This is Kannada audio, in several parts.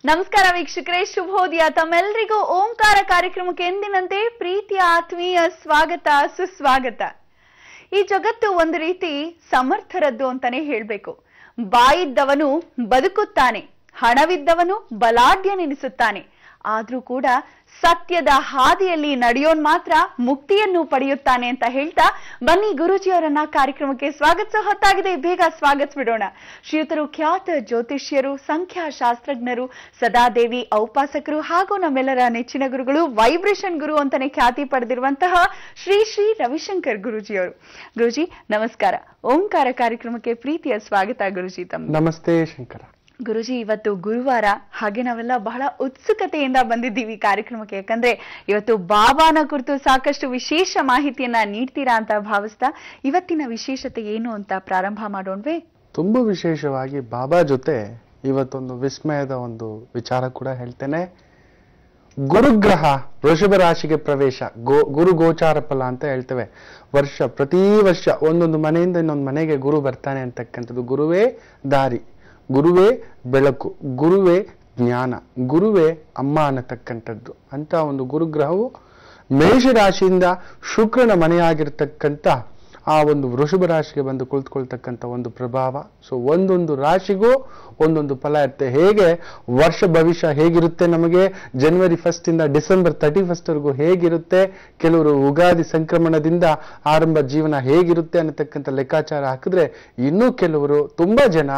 ನಮಸ್ಕಾರ ವೀಕ್ಷಕರೇ, ಶುಭೋದಯ. ತಮ್ಮೆಲ್ಲರಿಗೂ ಓಂಕಾರ ಕಾರ್ಯಕ್ರಮಕ್ಕೆ ಎಂದಿನಂತೆ ಪ್ರೀತಿಯ ಆತ್ಮೀಯ ಸ್ವಾಗತ, ಸುಸ್ವಾಗತ. ಈ ಜಗತ್ತು ಒಂದು ರೀತಿ ಸಮರ್ಥರದ್ದು ಅಂತಾನೆ ಹೇಳ್ಬೇಕು. ಬಾಯಿದ್ದವನು ಬದುಕುತ್ತಾನೆ, ಹಣವಿದ್ದವನು ಬಲಾಢ್ಯನೆನಿಸುತ್ತಾನೆ. ಆದ್ರೂ ಕೂಡ ಸತ್ಯದ ಹಾದಿಯಲ್ಲಿ ನಡೆಯೋನ್ ಮಾತ್ರ ಮುಕ್ತಿಯನ್ನು ಪಡೆಯುತ್ತಾನೆ ಅಂತ ಹೇಳ್ತಾ ಬನ್ನಿ ಗುರೂಜಿಯವರನ್ನ ಕಾರ್ಯಕ್ರಮಕ್ಕೆ ಸ್ವಾಗತಿಸೋ ಹೊತ್ತಾಗಿದೆ. ಬೇಗ ಸ್ವಾಗತಿಸ್ಬಿಡೋಣ. ಶ್ರೀಯುತರು ಖ್ಯಾತ ಜ್ಯೋತಿಷ್ಯರು, ಸಂಖ್ಯಾಶಾಸ್ತ್ರಜ್ಞರು, ಸದಾದೇವಿ ಔಪಾಸಕರು ಹಾಗೂ ನಮ್ಮೆಲ್ಲರ ನೆಚ್ಚಿನ ಗುರುಗಳು, ವೈಬ್ರೇಷನ್ ಗುರು ಅಂತಾನೆ ಖ್ಯಾತಿ ಪಡೆದಿರುವಂತಹ ಶ್ರೀ ಶ್ರೀ ರವಿಶಂಕರ್ ಗುರೂಜಿಯವರು. ಗುರುಜಿ ನಮಸ್ಕಾರ. ಓಂಕಾರ ಕಾರ್ಯಕ್ರಮಕ್ಕೆ ಪ್ರೀತಿಯ ಸ್ವಾಗತ ಗುರುಜಿ. ತಮ್ಮ ನಮಸ್ತೆ ಶಂಕರ. ಗುರುಜಿ, ಇವತ್ತು ಗುರುವಾರ, ಹಾಗೆ ನಾವೆಲ್ಲ ಬಹಳ ಉತ್ಸುಕತೆಯಿಂದ ಬಂದಿದ್ದೀವಿ ಕಾರ್ಯಕ್ರಮಕ್ಕೆ. ಯಾಕಂದ್ರೆ ಇವತ್ತು ಬಾಬಾನ ಕುರಿತು ಸಾಕಷ್ಟು ವಿಶೇಷ ಮಾಹಿತಿಯನ್ನ ನೀಡ್ತೀರಾ ಅಂತ ಭಾವಿಸ್ತಾ ಇವತ್ತಿನ ವಿಶೇಷತೆ ಏನು ಅಂತ ಪ್ರಾರಂಭ ಮಾಡೋಣವೇ? ತುಂಬಾ ವಿಶೇಷವಾಗಿ ಬಾಬಾ ಜೊತೆ ಇವತ್ತೊಂದು ವಿಸ್ಮಯದ ಒಂದು ವಿಚಾರ ಕೂಡ ಹೇಳ್ತೇನೆ. ಗುರುಗ್ರಹ ವೃಷಭ ರಾಶಿಗೆ ಪ್ರವೇಶ, ಗುರು ಗೋಚಾರ ಫಲ ಅಂತ ಹೇಳ್ತೇವೆ. ಪ್ರತಿ ವರ್ಷ ಒಂದೊಂದು ಮನೆಯಿಂದ ಇನ್ನೊಂದು ಮನೆಗೆ ಗುರು ಬರ್ತಾನೆ ಅಂತಕ್ಕಂಥದ್ದು. ಗುರುವೇ ದಾರಿ, ಗುರುವೇ ಬೆಳಕು, ಗುರುವೇ ಜ್ಞಾನ, ಗುರುವೇ ಅಮ್ಮ ಅನ್ನತಕ್ಕಂಥದ್ದು ಅಂತ ಒಂದು ಗುರುಗ್ರಹವು ಮೇಷರಾಶಿಯಿಂದ ಶುಕ್ರನ ಮನೆಯಾಗಿರ್ತಕ್ಕಂಥ ಆ ಒಂದು ವೃಷಭ ರಾಶಿಗೆ ಬಂದು ಕುಳಿತುಕೊಳ್ತಕ್ಕಂಥ ಒಂದು ಪ್ರಭಾವ. ಸೊ ಒಂದೊಂದು ರಾಶಿಗೂ ಒಂದೊಂದು ಫಲ ಇರುತ್ತೆ. ಹೇಗೆ ವರ್ಷ ಭವಿಷ್ಯ ಹೇಗಿರುತ್ತೆ, ನಮಗೆ ಜನವರಿ 1 ಇಂದ ಡಿಸೆಂಬರ್ 31 ವರೆಗೂ ಹೇಗಿರುತ್ತೆ, ಕೆಲವರು ಯುಗಾದಿ ಸಂಕ್ರಮಣದಿಂದ ಆರಂಭ ಜೀವನ ಹೇಗಿರುತ್ತೆ ಅನ್ನತಕ್ಕಂಥ ಲೆಕ್ಕಾಚಾರ ಹಾಕಿದ್ರೆ, ಇನ್ನೂ ಕೆಲವರು ತುಂಬಾ ಜನ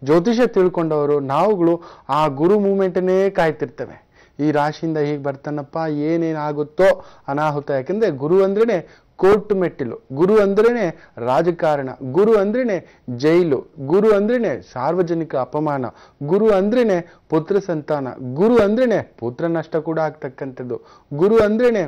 ಜ್ಯೋತಿಷ್ಯ ತಿಳ್ಕೊಂಡವರು ನಾವುಗಳು ಆ ಗುರು ಮೂಮೆಂಟ್ನೇ ಕಾಯ್ತಿರ್ತೇವೆ. ಈ ರಾಶಿಯಿಂದ ಹೀಗೆ ಬರ್ತಾನಪ್ಪ, ಏನೇನಾಗುತ್ತೋ ಅನಾಹುತ. ಯಾಕಂದ್ರೆ ಗುರು ಅಂದ್ರೇನೆ ಕೋರ್ಟ್ ಮೆಟ್ಟಿಲು, ಗುರು ಅಂದ್ರೇನೆ ರಾಜಕಾರಣ, ಗುರು ಅಂದ್ರೇನೆ ಜೈಲು, ಗುರು ಅಂದ್ರೇನೆ ಸಾರ್ವಜನಿಕ ಅಪಮಾನ, ಗುರು ಅಂದ್ರೇನೆ ಪುತ್ರ ಸಂತಾನ, ಗುರು ಅಂದ್ರೇನೆ ಪುತ್ರ ನಷ್ಟ ಕೂಡ ಆಗ್ತಕ್ಕಂಥದ್ದು, ಗುರು ಅಂದ್ರೇನೆ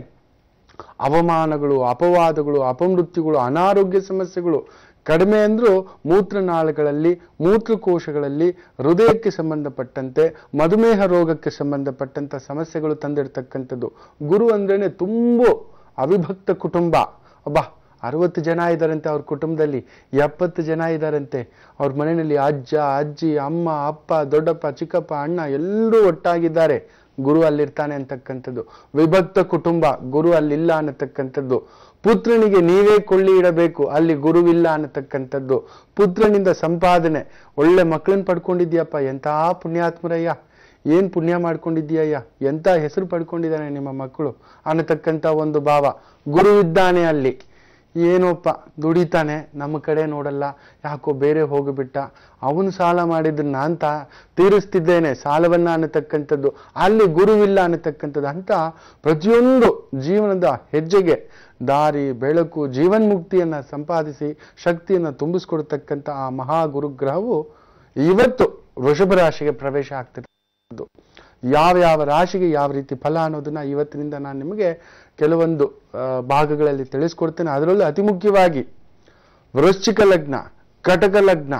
ಅವಮಾನಗಳು, ಅಪವಾದಗಳು, ಅಪಮೃತ್ಯುಗಳು, ಅನಾರೋಗ್ಯ ಸಮಸ್ಯೆಗಳು. ಕಡಿಮೆ ಅಂದ್ರೂ ಮೂತ್ರನಾಳಗಳಲ್ಲಿ, ಮೂತ್ರಕೋಶಗಳಲ್ಲಿ, ಹೃದಯಕ್ಕೆ ಸಂಬಂಧಪಟ್ಟಂತೆ, ಮಧುಮೇಹ ರೋಗಕ್ಕೆ ಸಂಬಂಧಪಟ್ಟಂತ ಸಮಸ್ಯೆಗಳು ತಂದಿಡ್ತಕ್ಕಂಥದ್ದು. ಗುರು ಅಂದ್ರೇನೆ ತುಂಬು ಅವಿಭಕ್ತ ಕುಟುಂಬ. 60 ಜನ ಇದ್ದಾರಂತೆ ಅವ್ರ ಕುಟುಂಬದಲ್ಲಿ, 70 ಜನ ಇದ್ದಾರಂತೆ ಅವ್ರ ಮನೆಯಲ್ಲಿ. ಅಜ್ಜ, ಅಜ್ಜಿ, ಅಮ್ಮ, ಅಪ್ಪ, ದೊಡ್ಡಪ್ಪ, ಚಿಕ್ಕಪ್ಪ, ಅಣ್ಣ ಎಲ್ಲರೂ ಒಟ್ಟಾಗಿದ್ದಾರೆ. ಗುರು ಅಲ್ಲಿರ್ತಾನೆ ಅಂತಕ್ಕಂಥದ್ದು. ವಿಭಕ್ತ ಕುಟುಂಬ, ಗುರು ಅಲ್ಲಿಲ್ಲ ಅನ್ನತಕ್ಕಂಥದ್ದು. ಪುತ್ರನಿಗೆ ನೀವೇ ಕೊಳ್ಳಿ ಇಡಬೇಕು, ಅಲ್ಲಿ ಗುರುವಿಲ್ಲ ಅನ್ನತಕ್ಕಂಥದ್ದು. ಪುತ್ರನಿಂದ ಸಂಪಾದನೆ, ಒಳ್ಳೆ ಮಕ್ಕಳನ್ನ ಪಡ್ಕೊಂಡಿದ್ಯಪ್ಪ, ಎಂಥ ಪುಣ್ಯಾತ್ಮರಯ್ಯ, ಏನ್ ಪುಣ್ಯ ಮಾಡ್ಕೊಂಡಿದ್ಯಯ್ಯ, ಎಂತ ಹೆಸರು ಪಡ್ಕೊಂಡಿದ್ದಾನೆ ನಿಮ್ಮ ಮಕ್ಕಳು ಅನ್ನತಕ್ಕಂಥ ಒಂದು ಭಾವ. ಗುರು ಇದ್ದಾನೆ ಅಲ್ಲಿ. ಏನೋಪ್ಪ ದುಡಿತಾನೆ, ನಮ್ಮ ಕಡೆ ನೋಡಲ್ಲ, ಯಾಕೋ ಬೇರೆ ಹೋಗಿಬಿಟ್ಟ, ಅವನು ಸಾಲ ಮಾಡಿದ್ರು ನಾನ್ ತೀರಿಸ್ತಿದ್ದೇನೆ ಸಾಲವನ್ನ ಅನ್ನತಕ್ಕಂಥದ್ದು. ಅಲ್ಲಿ ಗುರುವಿಲ್ಲ ಅನ್ನತಕ್ಕಂಥದ್ದು. ಅಂತ ಪ್ರತಿಯೊಂದು ಜೀವನದ ಹೆಜ್ಜೆಗೆ ದಾರಿ, ಬೆಳಕು, ಜೀವನ್ಮುಕ್ತಿಯನ್ನ ಸಂಪಾದಿಸಿ ಶಕ್ತಿಯನ್ನ ತುಂಬಿಸ್ಕೊಡ್ತಕ್ಕಂಥ ಆ ಮಹಾ ಗುರುಗ್ರಹವು ಇವತ್ತು ವೃಷಭ ರಾಶಿಗೆ ಪ್ರವೇಶ ಆಗ್ತಿದೆ. ಯಾವ ರಾಶಿಗೆ ಯಾವ ರೀತಿ ಫಲ ಅನ್ನೋದನ್ನ ಇವತ್ತಿನಿಂದ ನಾನು ನಿಮಗೆ ಕೆಲವೊಂದು ಭಾಗಗಳಲ್ಲಿ ತಿಳಿಸ್ಕೊಡ್ತೇನೆ. ಅದರಲ್ಲೂ ಅತಿ ಮುಖ್ಯವಾಗಿ ವೃಶ್ಚಿಕ ಲಗ್ನ, ಕಟಕ ಲಗ್ನ,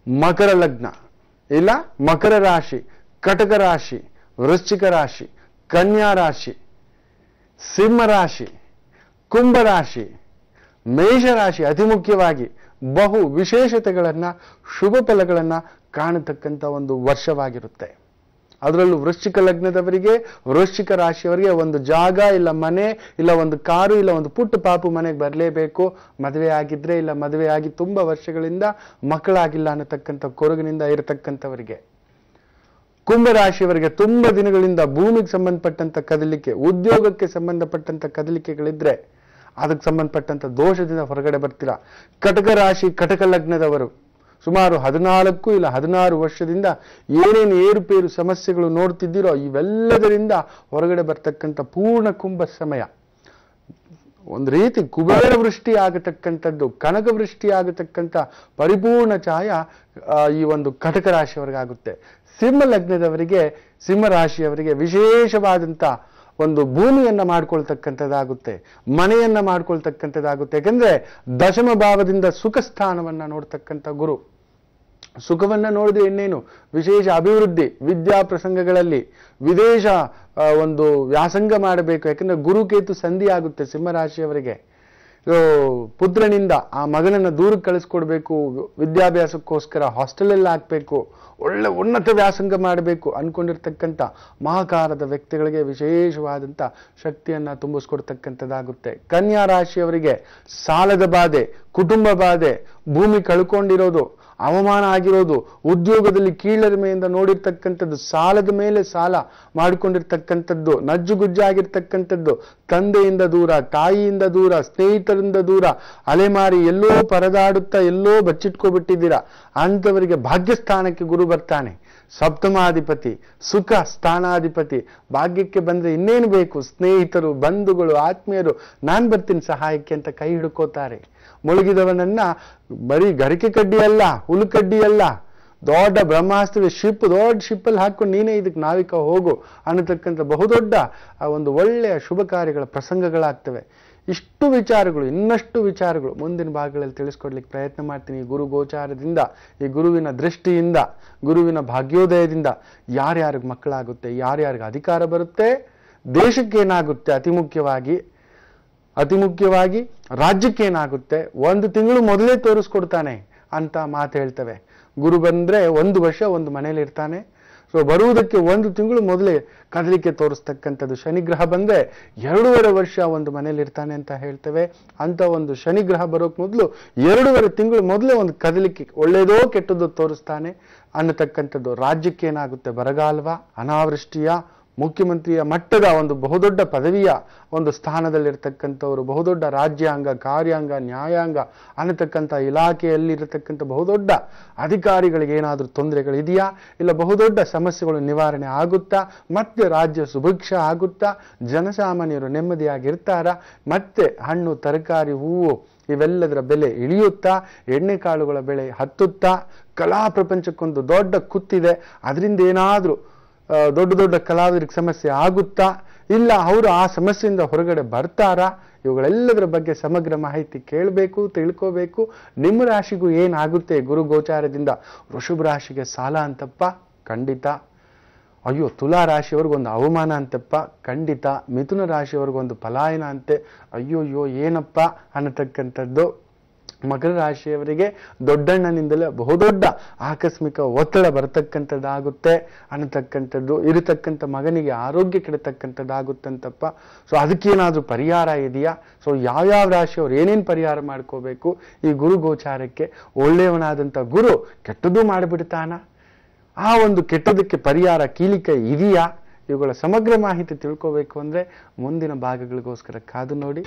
ಮಕರ ಲಗ್ನ, ಇಲ್ಲ ಮಕರ ರಾಶಿ, ಕಟಕ ರಾಶಿ, ವೃಶ್ಚಿಕ ರಾಶಿ, ಕನ್ಯಾ ರಾಶಿ, ಸಿಂಹ ರಾಶಿ, ಕುಂಭ ರಾಶಿ, ಮೇಷರಾಶಿ ಅತಿ ಮುಖ್ಯವಾಗಿ ಬಹು ವಿಶೇಷತೆಗಳನ್ನ, ಶುಭ ಫಲಗಳನ್ನ ಕಾಣತಕ್ಕಂಥ ಒಂದು ವರ್ಷವಾಗಿರುತ್ತೆ. ಅದರಲ್ಲೂ ವೃಶ್ಚಿಕ ಲಗ್ನದವರಿಗೆ, ವೃಶ್ಚಿಕ ರಾಶಿಯವರಿಗೆ ಒಂದು ಜಾಗ ಇಲ್ಲ ಮನೆ ಇಲ್ಲ ಒಂದು ಕಾರು ಇಲ್ಲ ಒಂದು ಪುಟ್ಟ ಪಾಪು ಮನೆಗೆ ಬರಲೇಬೇಕು. ಮದುವೆ ಆಗಿದ್ರೆ ಇಲ್ಲ ಮದುವೆ ಆಗಿ ತುಂಬಾ ವರ್ಷಗಳಿಂದ ಮಕ್ಕಳಾಗಿಲ್ಲ ಅನ್ನತಕ್ಕಂಥ ಕೊರಗಿನಿಂದ ಇರತಕ್ಕಂಥವರಿಗೆ. ಕುಂಭ ರಾಶಿಯವರಿಗೆ ತುಂಬಾ ದಿನಗಳಿಂದ ಭೂಮಿಗೆ ಸಂಬಂಧಪಟ್ಟಂತ ಕದಲಿಕೆ, ಉದ್ಯೋಗಕ್ಕೆ ಸಂಬಂಧಪಟ್ಟಂತ ಕದಲಿಕೆಗಳಿದ್ರೆ ಅದಕ್ಕೆ ಸಂಬಂಧಪಟ್ಟಂತ ದೋಷದಿಂದ ಹೊರಗಡೆ ಬರ್ತೀರಾ. ಕಟಕ ರಾಶಿ, ಕಟಕ ಲಗ್ನದವರು ಸುಮಾರು 14 ಇಲ್ಲ 16 ವರ್ಷದಿಂದ ಏನೇನು ಏರುಪೇರು ಸಮಸ್ಯೆಗಳು ನೋಡ್ತಿದ್ದೀರೋ ಇವೆಲ್ಲದರಿಂದ ಹೊರಗಡೆ ಬರ್ತಕ್ಕಂಥ ಪೂರ್ಣ ಕುಂಭ ಸಮಯ. ಒಂದು ರೀತಿ ಕುಬೇರ ವೃಷ್ಟಿ ಆಗತಕ್ಕಂಥದ್ದು, ಕನಕ ವೃಷ್ಟಿ ಆಗತಕ್ಕಂಥ ಪರಿಪೂರ್ಣ ಛಾಯ ಈ ಒಂದು ಕಟಕ ರಾಶಿಯವರಿಗಾಗುತ್ತೆ. ಸಿಂಹ ಲಗ್ನದವರಿಗೆ, ಸಿಂಹ ರಾಶಿಯವರಿಗೆ ವಿಶೇಷವಾದಂಥ ಒಂದು ಭೂಮಿಯನ್ನ ಮಾಡ್ಕೊಳ್ತಕ್ಕಂಥದ್ದಾಗುತ್ತೆ, ಮನೆಯನ್ನ ಮಾಡ್ಕೊಳ್ತಕ್ಕಂಥದ್ದಾಗುತ್ತೆ. ಯಾಕಂದ್ರೆ ದಶಮ ಭಾವದಿಂದ ಸುಖ ಸ್ಥಾನವನ್ನ ನೋಡ್ತಕ್ಕಂಥ ಗುರು. ಸುಖವನ್ನ ನೋಡಿದ್ರೆ ಇನ್ನೇನು ವಿಶೇಷ ಅಭಿವೃದ್ಧಿ, ವಿದ್ಯಾ ಪ್ರಸಂಗಗಳಲ್ಲಿ ವಿದೇಶ ಒಂದು ವ್ಯಾಸಂಗ ಮಾಡಬೇಕು. ಯಾಕಂದ್ರೆ ಗುರುಕೇತು ಸಂಧಿ ಆಗುತ್ತೆ ಸಿಂಹರಾಶಿಯವರಿಗೆ. ಪುತ್ರನಿಂದ ಆ ಮಗನನ್ನ ದೂರಕ್ಕೆ ಕಳಿಸ್ಕೊಡ್ಬೇಕು, ವಿದ್ಯಾಭ್ಯಾಸಕ್ಕೋಸ್ಕರ ಹಾಸ್ಟೆಲ್ ಹಾಕ್ಬೇಕು, ಒಳ್ಳೆ ಉನ್ನತ ವ್ಯಾಸಂಗ ಮಾಡಬೇಕು ಅನ್ಕೊಂಡಿರ್ತಕ್ಕಂಥ ಮಹಾಕಾರದ ವ್ಯಕ್ತಿಗಳಿಗೆ ವಿಶೇಷವಾದಂಥ ಶಕ್ತಿಯನ್ನ ತುಂಬಿಸ್ಕೊಡ್ತಕ್ಕಂಥದ್ದಾಗುತ್ತೆ. ಕನ್ಯಾ ರಾಶಿಯವರಿಗೆ ಸಾಲದ ಬಾಧೆ, ಕುಟುಂಬ ಬಾಧೆ, ಭೂಮಿ ಕಳ್ಕೊಂಡಿರೋದು, ಅವಮಾನ ಆಗಿರೋದು, ಉದ್ಯೋಗದಲ್ಲಿ ಕೀಳರಿಮೆಯಿಂದ ನೋಡಿರ್ತಕ್ಕಂಥದ್ದು, ಸಾಲದ ಮೇಲೆ ಸಾಲ ಮಾಡಿಕೊಂಡಿರ್ತಕ್ಕಂಥದ್ದು, ನಜ್ಜುಗುಜ್ಜಾಗಿರ್ತಕ್ಕಂಥದ್ದು, ತಂದೆಯಿಂದ ದೂರ, ತಾಯಿಯಿಂದ ದೂರ, ಸ್ನೇಹಿತರಿಂದ ದೂರ, ಅಲೆಮಾರಿ ಎಲ್ಲೋ ಪರದಾಡುತ್ತಾ ಎಲ್ಲೋ ಬಚ್ಚಿಟ್ಕೊಬಿಟ್ಟಿದ್ದೀರಾ. ಅಂಥವರಿಗೆ ಭಾಗ್ಯಸ್ಥಾನಕ್ಕೆ ಗುರು ಬರ್ತಾನೆ, ಸಪ್ತಮಾಧಿಪತಿ, ಸುಖ ಸ್ಥಾನಾಧಿಪತಿ. ಭಾಗ್ಯಕ್ಕೆ ಬಂದ್ರೆ ಇನ್ನೇನು ಬೇಕು? ಸ್ನೇಹಿತರು, ಬಂಧುಗಳು, ಆತ್ಮೀಯರು ನಾನ್ ಬರ್ತೀನಿ ಸಹಾಯಕ್ಕೆ ಅಂತ ಕೈ ಹಿಡ್ಕೋತಾರೆ. ಮುಳುಗಿದವನನ್ನ ಬರೀ ಗರಿಕೆ ಕಡ್ಡಿ ಅಲ್ಲ, ಹುಲು ಕಡ್ಡಿ ಅಲ್ಲ, ದೊಡ್ಡ ಬ್ರಹ್ಮಾಸ್ತ್ರ ದೊಡ್ಡ ಶಿಪ್ಪಲ್ಲಿ ಹಾಕೊಂಡು ನೀನೇ ಇದಕ್ಕೆ ನಾವಿಕ ಹೋಗು ಅನ್ನತಕ್ಕಂಥ ಬಹುದೊಡ್ಡ ಒಂದು ಒಳ್ಳೆಯ ಶುಭ ಕಾರ್ಯಗಳ ಪ್ರಸಂಗಗಳಾಗ್ತವೆ. ಇಷ್ಟು ವಿಚಾರಗಳು, ಇನ್ನಷ್ಟು ವಿಚಾರಗಳು ಮುಂದಿನ ಭಾಗಗಳಲ್ಲಿ ತಿಳಿಸ್ಕೊಡ್ಲಿಕ್ಕೆ ಪ್ರಯತ್ನ ಮಾಡ್ತೀನಿ. ಈ ಗುರು ಗೋಚಾರದಿಂದ, ಈ ಗುರುವಿನ ದೃಷ್ಟಿಯಿಂದ, ಗುರುವಿನ ಭಾಗ್ಯೋದಯದಿಂದ ಯಾರ್ಯಾರಿಗೆ ಮಕ್ಕಳಾಗುತ್ತೆ, ಯಾರ್ಯಾರಿಗೆ ಅಧಿಕಾರ ಬರುತ್ತೆ, ದೇಶಕ್ಕೇನಾಗುತ್ತೆ, ಅತಿ ಮುಖ್ಯವಾಗಿ ರಾಜ್ಯಕ್ಕೇನಾಗುತ್ತೆ, 1 ತಿಂಗಳು ಮೊದಲೇ ತೋರಿಸ್ಕೊಡ್ತಾನೆ ಅಂತ ಮಾತು ಹೇಳ್ತವೆ. ಗುರು ಬಂದ್ರೆ 1 ವರ್ಷ ಒಂದು ಮನೇಲಿ ಇರ್ತಾನೆ. ಸೊ ಬರುವುದಕ್ಕೆ 1 ತಿಂಗಳು ಮೊದಲೇ ಕದಲಿಕೆ ತೋರಿಸ್ತಕ್ಕಂಥದ್ದು. ಶನಿಗ್ರಹ ಬಂದ್ರೆ 2.5 ವರ್ಷ ಒಂದು ಮನೇಲಿ ಇರ್ತಾನೆ ಅಂತ ಹೇಳ್ತೇವೆ. ಅಂತ ಒಂದು ಶನಿಗ್ರಹ ಬರೋಕ್ ಮೊದಲು 2.5 ತಿಂಗಳು ಮೊದಲೇ ಒಂದು ಕದಲಿಕೆ, ಒಳ್ಳೇದೋ ಕೆಟ್ಟದ್ದೋ ತೋರಿಸ್ತಾನೆ ಅನ್ನತಕ್ಕಂಥದ್ದು. ರಾಜ್ಯಕ್ಕೆ ಏನಾಗುತ್ತೆ, ಬರಗಾಲವ, ಅನಾವೃಷ್ಟಿಯ, ಮುಖ್ಯಮಂತ್ರಿಯ ಮಟ್ಟದ ಒಂದು ಬಹುದೊಡ್ಡ ಪದವಿಯ ಒಂದು ಸ್ಥಾನದಲ್ಲಿರ್ತಕ್ಕಂಥವ್ರು, ಬಹುದೊಡ್ಡ ರಾಜ್ಯಾಂಗ, ಕಾರ್ಯಾಂಗ, ನ್ಯಾಯಾಂಗ ಅನ್ನತಕ್ಕಂಥ ಇಲಾಖೆಯಲ್ಲಿರತಕ್ಕಂಥ ಬಹುದೊಡ್ಡ ಅಧಿಕಾರಿಗಳಿಗೆ ಏನಾದರೂ ತೊಂದರೆಗಳಿದೆಯಾ, ಇಲ್ಲ ಬಹುದೊಡ್ಡ ಸಮಸ್ಯೆಗಳು ನಿವಾರಣೆ ಆಗುತ್ತಾ, ಮತ್ತೆ ರಾಜ್ಯ ಸುಭಿಕ್ಷ ಆಗುತ್ತಾ, ಜನಸಾಮಾನ್ಯರು ನೆಮ್ಮದಿಯಾಗಿರ್ತಾರ, ಮತ್ತೆ ಹಣ್ಣು, ತರಕಾರಿ, ಹೂವು ಇವೆಲ್ಲದರ ಬೆಲೆ ಇಳಿಯುತ್ತಾ, ಎಣ್ಣೆಕಾಳುಗಳ ಬೆಲೆ ಹತ್ತುತ್ತಾ, ಕಲಾ ಪ್ರಪಂಚಕ್ಕೊಂದು ದೊಡ್ಡ ಕುತ್ತಿದೆ, ಅದರಿಂದ ಏನಾದರೂ ದೊಡ್ಡ ಕಲಾವಿದರಿಗೆ ಸಮಸ್ಯೆ ಆಗುತ್ತಾ, ಇಲ್ಲ ಅವರು ಆ ಸಮಸ್ಯೆಯಿಂದ ಹೊರಗಡೆ ಬರ್ತಾರಾ, ಇವುಗಳೆಲ್ಲದರ ಬಗ್ಗೆ ಸಮಗ್ರ ಮಾಹಿತಿ ಕೇಳಬೇಕು, ತಿಳ್ಕೋಬೇಕು. ನಿಮ್ಮ ರಾಶಿಗೂ ಏನಾಗುತ್ತೆ ಗುರು ಗೋಚಾರದಿಂದ? ವೃಷಭ ರಾಶಿಗೆ ಸಾಲ ಅಂತಪ್ಪ, ಖಂಡಿತ. ಅಯ್ಯೋ, ತುಲಾ ರಾಶಿಯವ್ರಿಗೊಂದು ಅವಮಾನ ಅಂತಪ್ಪ, ಖಂಡಿತ. ಮಿಥುನ ರಾಶಿಯವ್ರಿಗೊಂದು ಪಲಾಯನ ಅಂತೆ, ಅಯ್ಯೋಯ್ಯೋ ಏನಪ್ಪ ಅನ್ನತಕ್ಕಂಥದ್ದು. ಮಕರ ರಾಶಿಯವರಿಗೆ ದೊಡ್ಡಣ್ಣನಿಂದಲೇ ಬಹುದೊಡ್ಡ ಆಕಸ್ಮಿಕ ಒತ್ತಡ ಬರತಕ್ಕಂಥದ್ದಾಗುತ್ತೆ ಅನ್ನತಕ್ಕಂಥದ್ದು. ಇರತಕ್ಕಂಥ ಮಗನಿಗೆ ಆರೋಗ್ಯ ಕೆಡತಕ್ಕಂಥದ್ದಾಗುತ್ತಂತಪ್ಪ. ಸೊ ಅದಕ್ಕೇನಾದ್ರೂ ಪರಿಹಾರ ಇದೆಯಾ? ಸೊ ಯಾವ್ಯಾವ ರಾಶಿಯವ್ರು ಏನೇನು ಪರಿಹಾರ ಮಾಡ್ಕೋಬೇಕು ಈ ಗುರು ಗೋಚಾರಕ್ಕೆ? ಒಳ್ಳೆಯವನಾದಂಥ ಗುರು ಕೆಟ್ಟದ್ದು ಮಾಡಿಬಿಡ್ತಾನ? ಆ ಒಂದು ಕೆಟ್ಟದಕ್ಕೆ ಪರಿಹಾರ ಕೀಲಿಕೈ ಇದೆಯಾ? ಇವುಗಳ ಸಮಗ್ರ ಮಾಹಿತಿ ತಿಳ್ಕೋಬೇಕು ಅಂದ್ರೆ ಮುಂದಿನ ಭಾಗಗಳಿಗೋಸ್ಕರ ಕಾದು ನೋಡಿ.